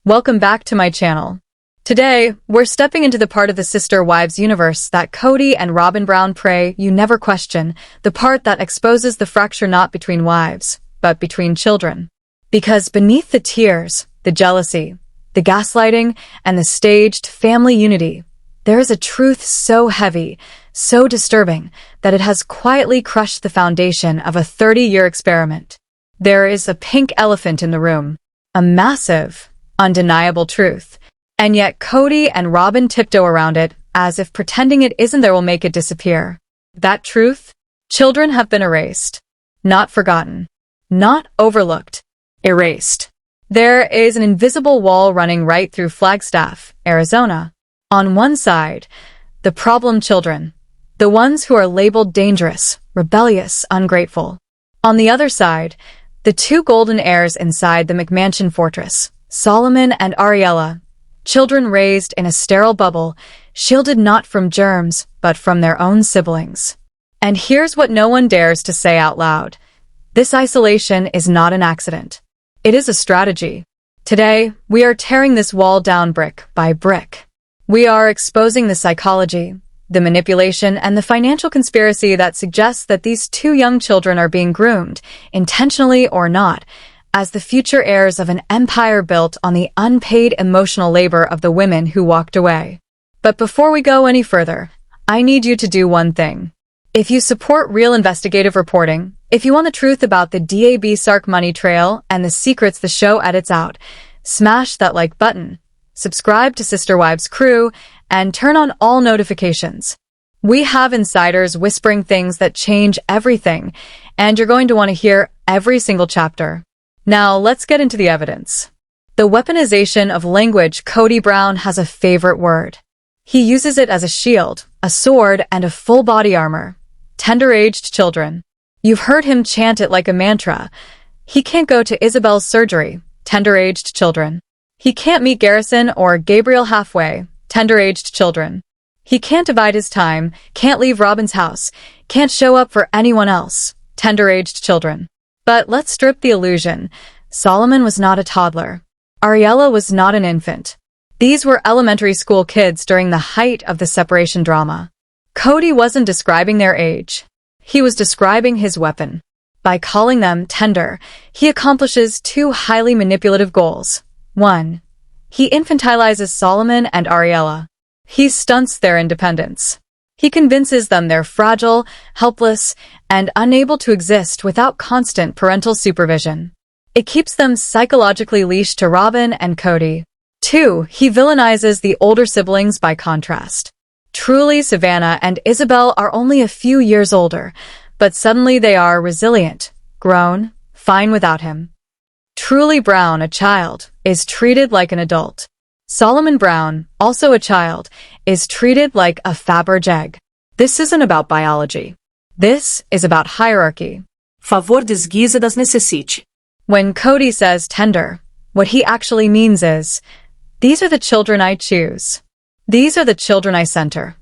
Welcome back to my channel. Today, we're stepping into the part of the SisterWives universe that Kody and Robyn Brown pray you never question, the part that exposes the fracture not between wives, but between children. Because beneath the tears, the jealousy, the gaslighting, and the staged family unity, there is a truth so heavy, so disturbing, that it has quietly crushed the foundation of a 30-year experiment. There is a pink elephant in the room, a massive, undeniable truth, and yet Kody and Robyn tiptoe around it as if pretending it isn't there will make it disappear. That truth? Children have been erased. Not forgotten. Not overlooked. Erased. There is an invisible wall running right through Flagstaff, Arizona. On one side, the problem children, the ones who are labeled dangerous, rebellious, ungrateful. On the other side, the two golden heirs inside the McMansion fortress, Solomon and Ariella, children raised in a sterile bubble, shielded not from germs, but from their own siblings. And here's what no one dares to say out loud. This isolation is not an accident. It is a strategy. Today, we are tearing this wall down brick by brick. We are exposing the psychology, the manipulation, and the financial conspiracy that suggests that these two young children are being groomed, intentionally or not, as the future heirs of an empire built on the unpaid emotional labor of the women who walked away. But before we go any further, I need you to do one thing. If you support real investigative reporting, if you want the truth about the DAB Sark money trail and the secrets the show edits out, smash that like button, subscribe to SisterWives crew, and turn on all notifications. We have insiders whispering things that change everything, and you're going to want to hear every single chapter. Now, let's get into the evidence. The weaponization of language. Kody Brown has a favorite word. He uses it as a shield, a sword, and a full body armor. Tender-aged children. You've heard him chant it like a mantra. He can't go to Isabel's surgery. Tender-aged children. He can't meet Garrison or Gabriel halfway. Tender-aged children. He can't divide his time, can't leave Robyn's house, can't show up for anyone else. Tender-aged children. But let's strip the illusion. Solomon was not a toddler. Ariella was not an infant. These were elementary school kids during the height of the separation drama. Kody wasn't describing their age. He was describing his weapon. By calling them tender, he accomplishes two highly manipulative goals. 1. He infantilizes Solomon and Ariella. He stunts their independence. He convinces them they're fragile, helpless, and unable to exist without constant parental supervision. It keeps them psychologically leashed to Robyn and Kody. 2. He villainizes the older siblings by contrast. Truly, Savannah and Isabel are only a few years older, but suddenly they are resilient, grown, fine without him. Truly Brown, a child, is treated like an adult. Solomon Brown, also a child, is treated like a Faberge egg. This isn't about biology. This is about hierarchy. Favor desguisa das necessite. When Kody says tender, what he actually means is, these are the children I choose. These are the children I center.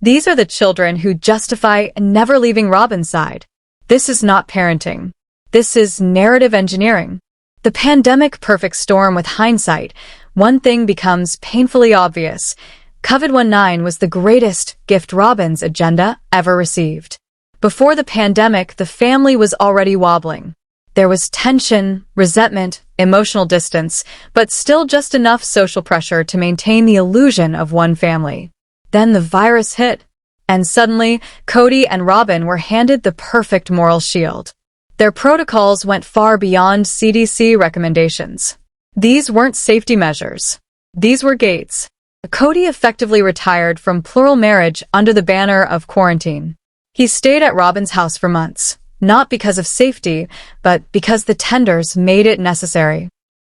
These are the children who justify never leaving Robyn's side. This is not parenting. This is narrative engineering. The pandemic perfect storm. With hindsight, one thing becomes painfully obvious. COVID-19 was the greatest gift Robyn's agenda ever received. Before the pandemic, the family was already wobbling. There was tension, resentment, emotional distance, but still just enough social pressure to maintain the illusion of one family. Then the virus hit, and suddenly, Kody and Robyn were handed the perfect moral shield. Their protocols went far beyond CDC recommendations. These weren't safety measures. These were gates. Kody effectively retired from plural marriage under the banner of quarantine. He stayed at Robyn's house for months, not because of safety, but because the tenders made it necessary.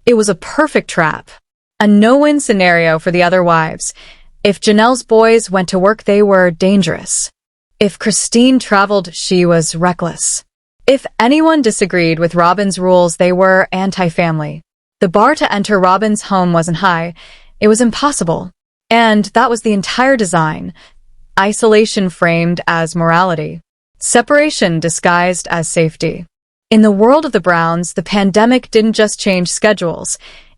It was a perfect trap. A no-win scenario for the other wives. If Janelle's boys went to work, they were dangerous. If Christine traveled, she was reckless. If anyone disagreed with Robyn's rules, they were anti-family. The bar to enter Robyn's home wasn't high. It was impossible. And that was the entire design. Isolation framed as morality. Separation disguised as safety. In the world of the Browns, the pandemic didn't just change schedules.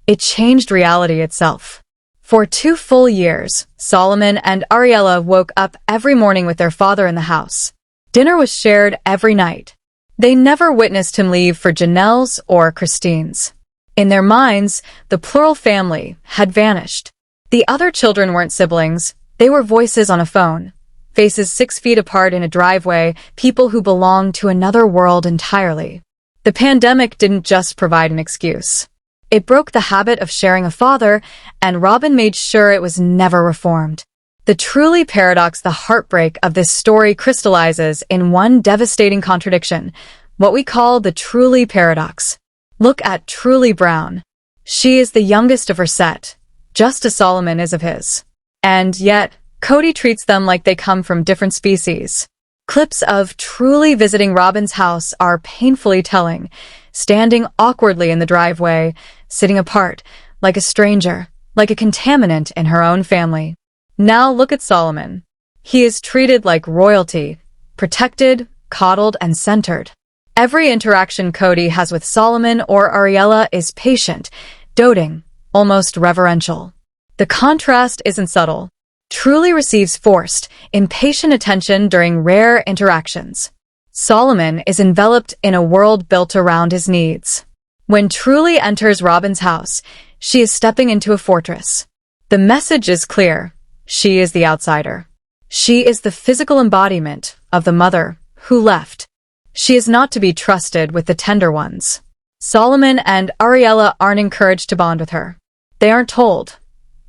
It changed reality itself. For 2 full years, Solomon and Ariella woke up every morning with their father in the house. Dinner was shared every night. They never witnessed him leave for Janelle's or Christine's. In their minds, the plural family had vanished. The other children weren't siblings, they were voices on a phone. Faces 6 feet apart in a driveway, people who belonged to another world entirely. The pandemic didn't just provide an excuse. It broke the habit of sharing a father, and Robyn made sure it was never reformed. The truly paradox, the heartbreak of this story crystallizes in one devastating contradiction, what we call the truly paradox. Look at Kody Brown. She is the youngest of her set, just as Solomon is of his. And yet, Kody treats them like they come from different species. Clips of Kody visiting Robyn's house are painfully telling, standing awkwardly in the driveway, sitting apart, like a stranger, like a contaminant in her own family. Now look at Solomon. He is treated like royalty, protected, coddled, and centered. Every interaction Kody has with Solomon or Ariella is patient, doting, almost reverential. The contrast isn't subtle. Kody receives forced, impatient attention during rare interactions. Solomon is enveloped in a world built around his needs. When Kody enters Robyn's house, she is stepping into a fortress. The message is clear. She is the outsider. She is the physical embodiment of the mother who left. She is not to be trusted with the tender ones. Solomon and Ariella aren't encouraged to bond with her. They aren't told,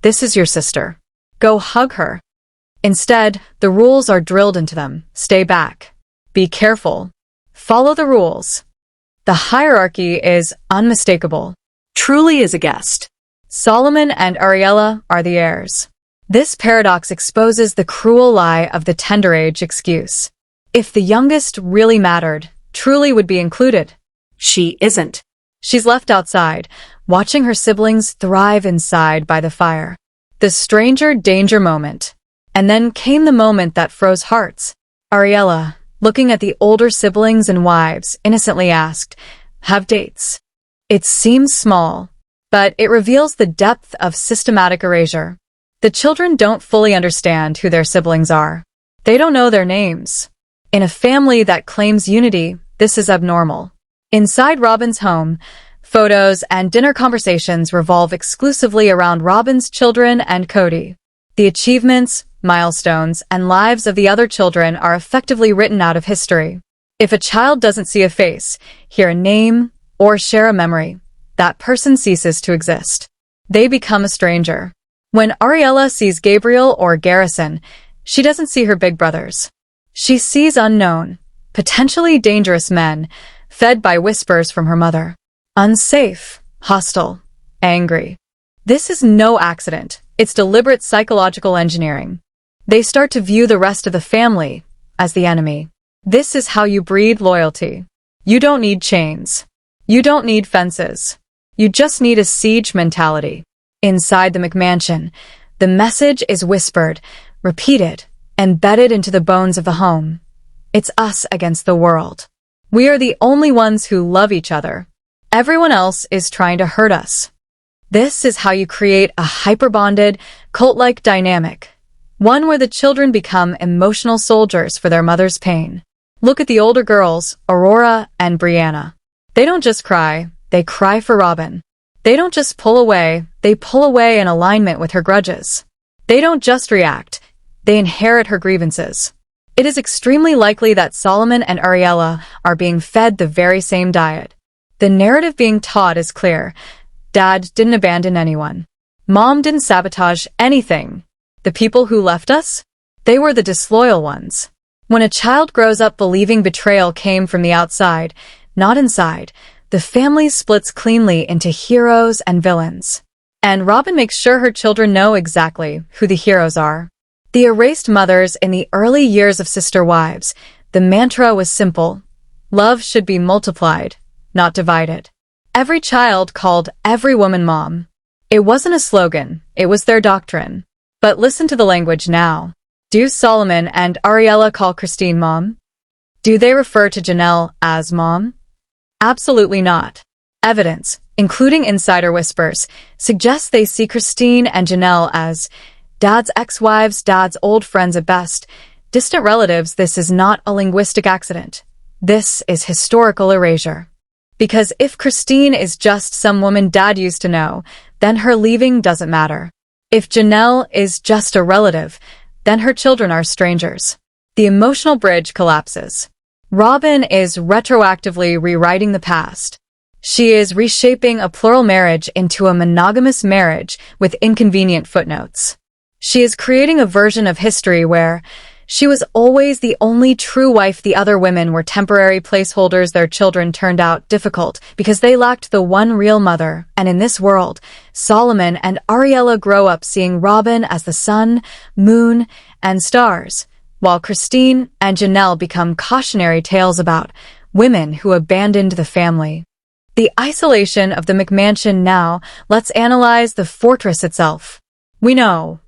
"This is your sister. Go hug her." Instead, the rules are drilled into them. Stay back. Be careful. Follow the rules. The hierarchy is unmistakable. Kody is a guest. Solomon and Ariella are the heirs. This paradox exposes the cruel lie of the tender age excuse. If the youngest really mattered, Kody would be included. She isn't. She's left outside, watching her siblings thrive inside by the fire. The stranger danger moment. And then came the moment that froze hearts. Ariella, looking at the older siblings and wives, innocently asked, "Have dates?" It seems small, but it reveals the depth of systematic erasure. The children don't fully understand who their siblings are. They don't know their names. In a family that claims unity, this is abnormal. Inside Robyn's home, photos and dinner conversations revolve exclusively around Robyn's children and Kody. The achievements, milestones, and lives of the other children are effectively written out of history. If a child doesn't see a face, hear a name, or share a memory, that person ceases to exist. They become a stranger. When Ariella sees Gabriel or Garrison, she doesn't see her big brothers. She sees unknown, potentially dangerous men, fed by whispers from her mother. Unsafe, hostile, angry. This is no accident. It's deliberate psychological engineering. They start to view the rest of the family as the enemy. This is how you breed loyalty. You don't need chains. You don't need fences. You just need a siege mentality. Inside the McMansion, the message is whispered, repeated, embedded into the bones of the home. It's us against the world. We are the only ones who love each other. Everyone else is trying to hurt us. This is how you create a hyper-bonded, cult-like dynamic, one where the children become emotional soldiers for their mother's pain. Look at the older girls, Aurora and Brianna. They don't just cry, they cry for Robyn. They don't just pull away, they pull away in alignment with her grudges. They don't just react, they inherit her grievances. It is extremely likely that Solomon and Ariella are being fed the very same diet. The narrative being taught is clear. Dad didn't abandon anyone. Mom didn't sabotage anything. The people who left us? They were the disloyal ones. When a child grows up believing betrayal came from the outside, not inside, the family splits cleanly into heroes and villains. And Robyn makes sure her children know exactly who the heroes are. The erased mothers in the early years of SisterWives, the mantra was simple. Love should be multiplied, not divided. Every child called every woman mom. It wasn't a slogan, it was their doctrine. But listen to the language now. Do Solomon and Ariella call Christine mom? Do they refer to Janelle as mom? Absolutely not. Evidence, including insider whispers, suggests they see Christine and Janelle as Dad's ex-wives, Dad's old friends at best. Distant relatives. This is not a linguistic accident. This is historical erasure. Because if Christine is just some woman Dad used to know, then her leaving doesn't matter. If Janelle is just a relative, then her children are strangers. The emotional bridge collapses. Robyn is retroactively rewriting the past. She is reshaping a plural marriage into a monogamous marriage with inconvenient footnotes. She is creating a version of history where she was always the only true wife. The other women were temporary placeholders. Their children turned out difficult because they lacked the one real mother. And in this world, Solomon and Ariella grow up seeing Robyn as the sun, moon, and stars, while Christine and Janelle become cautionary tales about women who abandoned the family. The isolation of the McMansion. Now, let's analyze the fortress itself. We know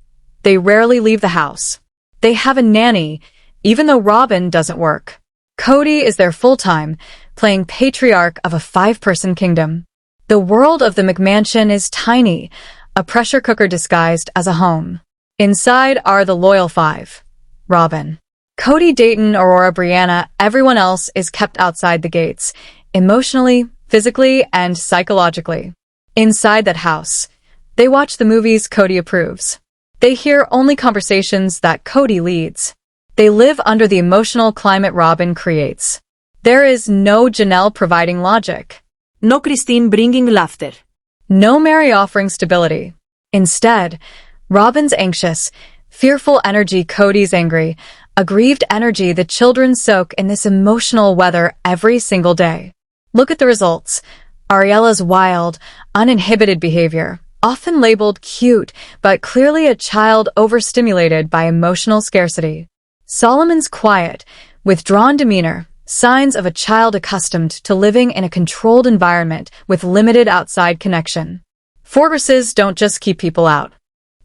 they rarely leave the house. They have a nanny, even though Robyn doesn't work. Kody is their full-time, playing patriarch of a 5-person kingdom. The world of the McMansion is tiny, a pressure cooker disguised as a home. Inside are the loyal 5. Robyn, Kody, Dayton, Aurora, Brianna. Everyone else is kept outside the gates, emotionally, physically, and psychologically. Inside that house, they watch the movies Kody approves. They hear only conversations that Kody leads. They live under the emotional climate Robyn creates. There is no Janelle providing logic. No Christine bringing laughter. No Mary offering stability. Instead, Robyn's anxious, fearful energy, Kody's angry, aggrieved energy. The children soak in this emotional weather every single day. Look at the results. Ariella's wild, uninhibited behavior, often labeled cute, but clearly a child overstimulated by emotional scarcity. Solomon's quiet, withdrawn demeanor, signs of a child accustomed to living in a controlled environment with limited outside connection. Fortresses don't just keep people out.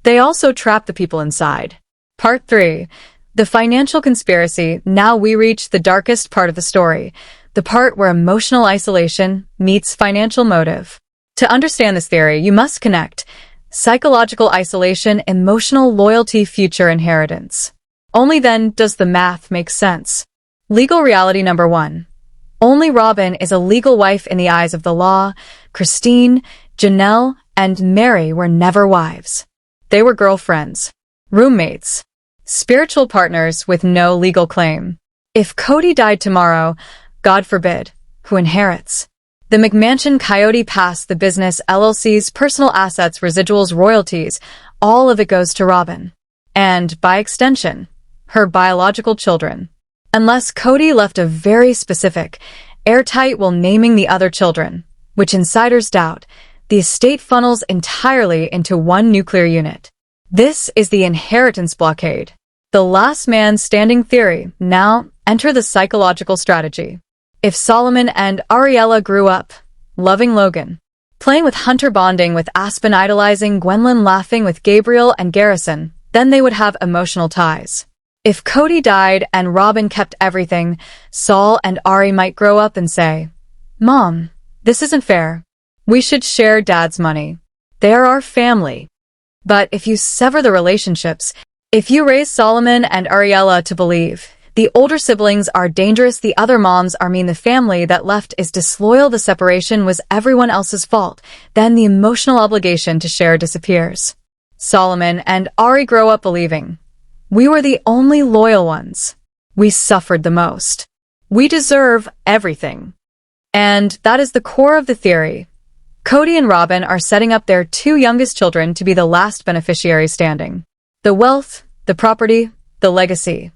They also trap the people inside. Part 3. The financial conspiracy. Now we reach the darkest part of the story, the part where emotional isolation meets financial motive. To understand this theory, you must connect psychological isolation, emotional loyalty, future inheritance. Only then does the math make sense. Legal reality number 1. Only Robyn is a legal wife in the eyes of the law. Christine, Janelle, and Mary were never wives. They were girlfriends, roommates, spiritual partners with no legal claim. If Kody died tomorrow, God forbid, who inherits? The McMansion, Coyote Pass, the business, LLC's personal assets, residuals, royalties, all of it goes to Robyn. And, by extension, her biological children. Unless Kody left a very specific, airtight will naming the other children, which insiders doubt, the estate funnels entirely into one nuclear unit. This is the inheritance blockade. The last man standing theory. Now, enter the psychological strategy. If Solomon and Ariella grew up, loving Logan, playing with Hunter, bonding with Aspen, idolizing Gwendolyn, laughing with Gabriel and Garrison, then they would have emotional ties. If Kody died and Robyn kept everything, Saul and Ari might grow up and say, "Mom, this isn't fair. We should share Dad's money. They are our family." But if you sever the relationships, if you raise Solomon and Ariella to believe the older siblings are dangerous, the other moms are mean, the family that left is disloyal, the separation was everyone else's fault, then the emotional obligation to share disappears. Solomon and Ari grow up believing, we were the only loyal ones. We suffered the most. We deserve everything. And that is the core of the theory. Kody and Robyn are setting up their 2 youngest children to be the last beneficiaries standing. The wealth, the property, the legacy,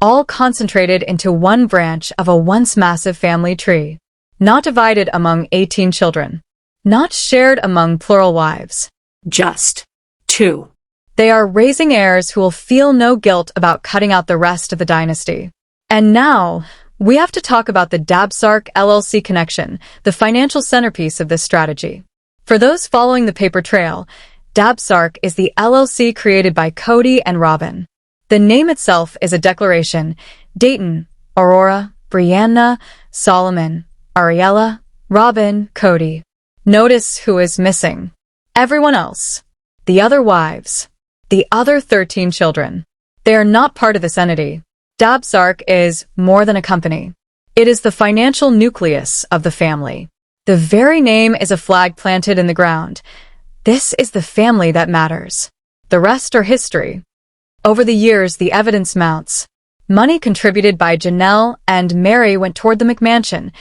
all concentrated into one branch of a once massive family tree, not divided among 18 children, not shared among plural wives. Just 2. They are raising heirs who will feel no guilt about cutting out the rest of the dynasty. And now, we have to talk about the Dabsark LLC connection, the financial centerpiece of this strategy. For those following the paper trail, Dabsark is the LLC created by Kody and Robyn. The name itself is a declaration. Dayton, Aurora, Brianna, Solomon, Ariella, Robyn, Kody. Notice who is missing. Everyone else. The other wives. The other 13 children. They are not part of this entity. Dabsark is more than a company. It is the financial nucleus of the family. The very name is a flag planted in the ground. This is the family that matters. The rest are history. Over the years, the evidence mounts. Money contributed by Janelle and Mary went toward the McMansion,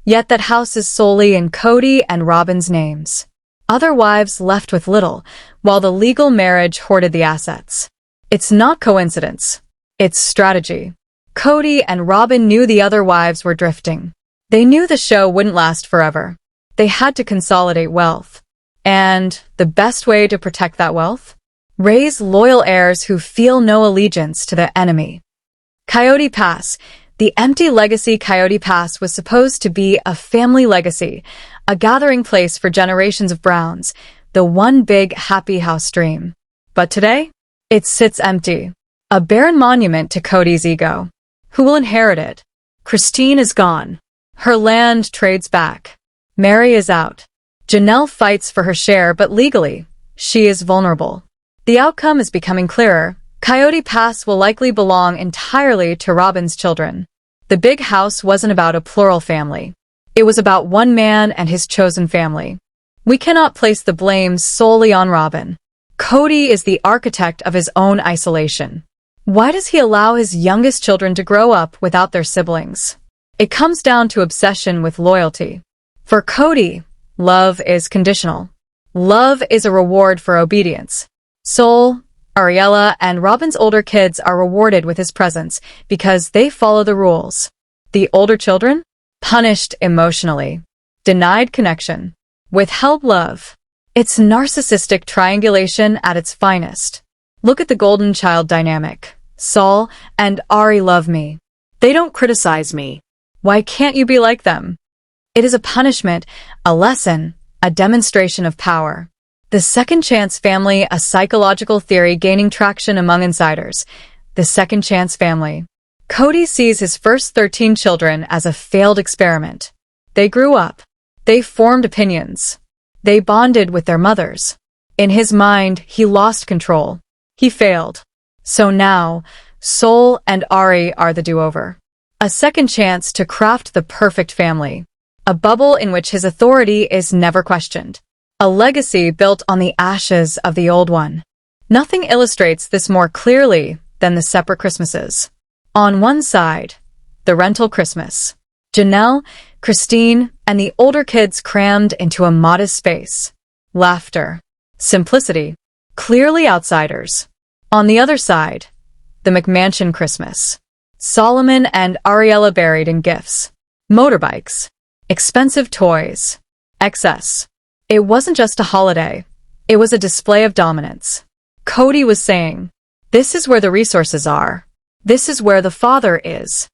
yet that house is solely in Kody and Robyn's names. Other wives left with little, while the legal marriage hoarded the assets. It's not coincidence. It's strategy. Kody and Robyn knew the other wives were drifting. They knew the show wouldn't last forever. They had to consolidate wealth. And the best way to protect that wealth? Raise loyal heirs who feel no allegiance to the enemy. Coyote Pass. The empty legacy Coyote Pass was supposed to be a family legacy, a gathering place for generations of Browns, the one big happy house dream. But today, it sits empty, a barren monument to Kody's ego. Who will inherit it? Christine is gone. Her land trades back. Mary is out. Janelle fights for her share, but legally, she is vulnerable. The outcome is becoming clearer. Coyote Pass will likely belong entirely to Robyn's children. The big house wasn't about a plural family. It was about one man and his chosen family. We cannot place the blame solely on Robyn. Kody is the architect of his own isolation. Why does he allow his youngest children to grow up without their siblings? It comes down to obsession with loyalty. For Kody, love is conditional. Love is a reward for obedience. Solomon, Ariella, and Robyn's older kids are rewarded with his presence because they follow the rules. The older children? Punished emotionally. Denied connection. Withheld love. It's narcissistic triangulation at its finest. Look at the golden child dynamic. Sol and Ari love me. They don't criticize me. Why can't you be like them? It is a punishment, a lesson, a demonstration of power. The second chance family, a psychological theory gaining traction among insiders. The second chance family. Kody sees his first 13 children as a failed experiment. They grew up. They formed opinions. They bonded with their mothers. In his mind, he lost control. He failed. So now, Sol and Ari are the do-over. A second chance to craft the perfect family. A bubble in which his authority is never questioned. A legacy built on the ashes of the old one. Nothing illustrates this more clearly than the separate Christmases. On one side, the rental Christmas. Janelle, Christine, and the older kids crammed into a modest space. Laughter. Simplicity. Clearly outsiders. On the other side, the McMansion Christmas. Solomon and Ariella buried in gifts. Motorbikes. Expensive toys. Excess. It wasn't just a holiday. It was a display of dominance. Kody was saying, this is where the resources are. This is where the father is.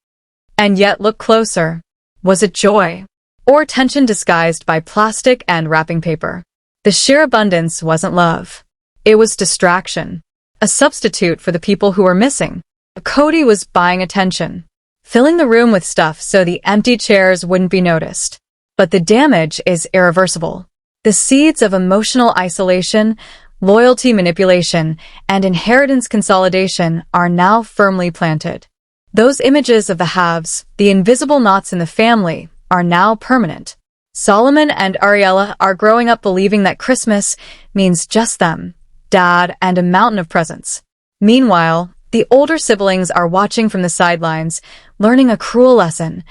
And yet look closer. Was it joy? Or tension disguised by plastic and wrapping paper? The sheer abundance wasn't love. It was distraction. A substitute for the people who were missing. Kody was buying attention. Filling the room with stuff so the empty chairs wouldn't be noticed. But the damage is irreversible. The seeds of emotional isolation, loyalty manipulation, and inheritance consolidation are now firmly planted. Those images of the haves, the invisible knots in the family, are now permanent. Solomon and Ariella are growing up believing that Christmas means just them, Dad, and a mountain of presents. Meanwhile, the older siblings are watching from the sidelines, learning a cruel lesson.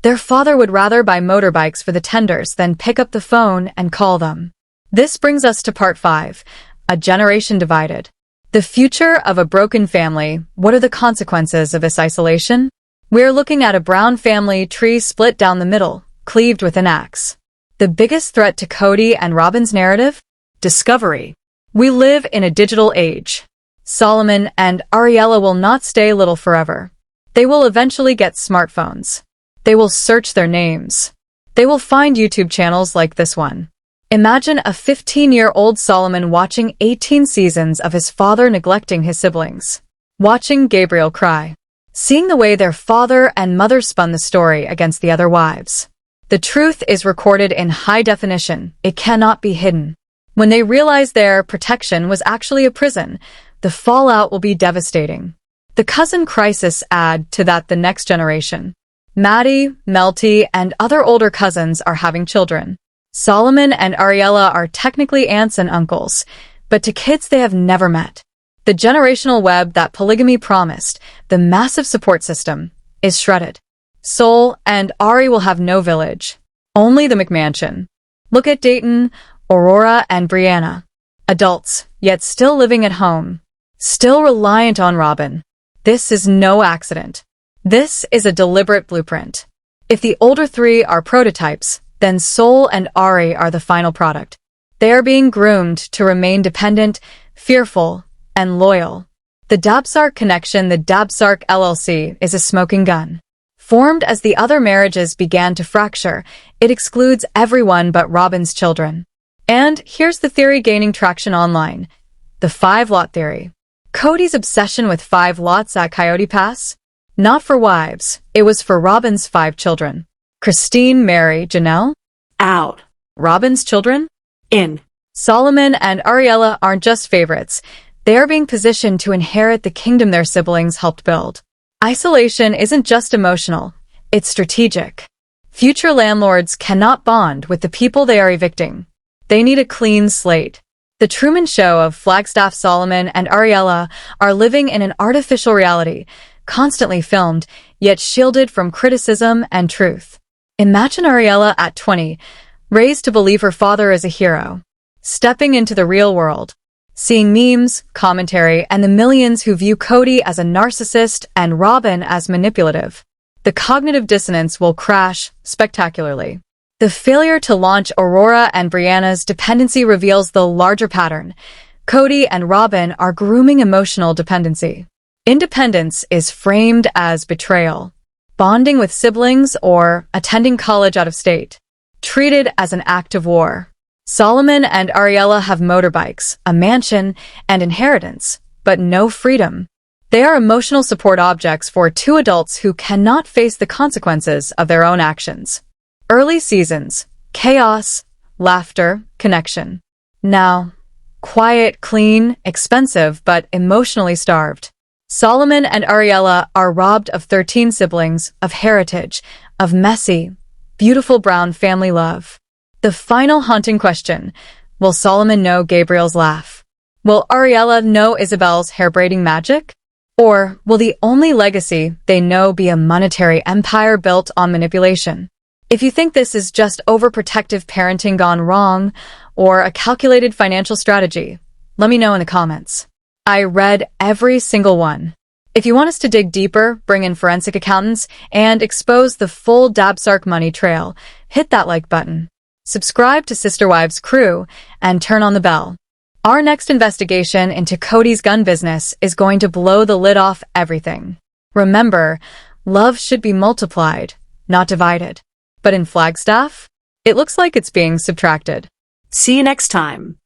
Their father would rather buy motorbikes for the tenders than pick up the phone and call them. This brings us to part 5, a generation divided. The future of a broken family. What are the consequences of this isolation? We're looking at a Brown family tree split down the middle, cleaved with an axe. The biggest threat to Kody and Robyn's narrative? Discovery. We live in a digital age. Solomon and Ariella will not stay little forever. They will eventually get smartphones. They will search their names. They will find YouTube channels like this one. Imagine a 15-year-old Solomon watching 18 seasons of his father neglecting his siblings. Watching Gabriel cry. Seeing the way their father and mother spun the story against the other wives. The truth is recorded in high definition. It cannot be hidden. When they realize their protection was actually a prison, the fallout will be devastating. The cousin crisis add to that the next generation. Maddie, Melty, and other older cousins are having children. Solomon and Ariella are technically aunts and uncles, but to kids they have never met. The generational web that polygamy promised, the massive support system, is shredded. Sol and Ari will have no village, only the McMansion. Look at Dayton, Aurora, and Brianna. Adults, yet still living at home, still reliant on Robyn. This is no accident. This is a deliberate blueprint. If the older three are prototypes, then Sol and Ari are the final product. They are being groomed to remain dependent, fearful, and loyal. The Dabsark connection, the Dabsark LLC, is a smoking gun. Formed as the other marriages began to fracture, it excludes everyone but Robyn's children. And here's the theory gaining traction online. The 5-lot theory. Kody's obsession with 5 lots at Coyote Pass? Not for wives, it was for Robyn's 5 children. Christine, Mary, Janelle? Out. Robyn's children? In. Solomon and Ariella aren't just favorites. They are being positioned to inherit the kingdom their siblings helped build. Isolation isn't just emotional, it's strategic. Future landlords cannot bond with the people they are evicting. They need a clean slate. The Truman Show of Flagstaff Solomon and Ariella are living in an artificial reality, constantly filmed, yet shielded from criticism and truth. Imagine Ariella at 20, raised to believe her father is a hero, stepping into the real world, seeing memes, commentary, and the millions who view Kody as a narcissist and Robyn as manipulative. The cognitive dissonance will crash spectacularly. The failure to launch Aurora and Brianna's dependency reveals the larger pattern. Kody and Robyn are grooming emotional dependency. Independence is framed as betrayal, bonding with siblings, or attending college out of state, treated as an act of war. Solomon and Ariella have motorbikes, a mansion, and inheritance, but no freedom. They are emotional support objects for 2 adults who cannot face the consequences of their own actions. Early seasons, chaos, laughter, connection. Now, quiet, clean, expensive, but emotionally starved. Solomon and Ariella are robbed of 13 siblings, of heritage, of messy, beautiful brown family love. The final haunting question: will Solomon know Gabriel's laugh? Will Ariella know Isabel's hair-braiding magic? Or will the only legacy they know be a monetary empire built on manipulation? If you think this is just overprotective parenting gone wrong, or a calculated financial strategy, let me know in the comments. I read every single one. If you want us to dig deeper, bring in forensic accountants, and expose the full Dabsark money trail, hit that like button. Subscribe to SisterWives crew and turn on the bell. Our next investigation into Kody's gun business is going to blow the lid off everything. Remember, love should be multiplied, not divided. But in Flagstaff, it looks like it's being subtracted. See you next time.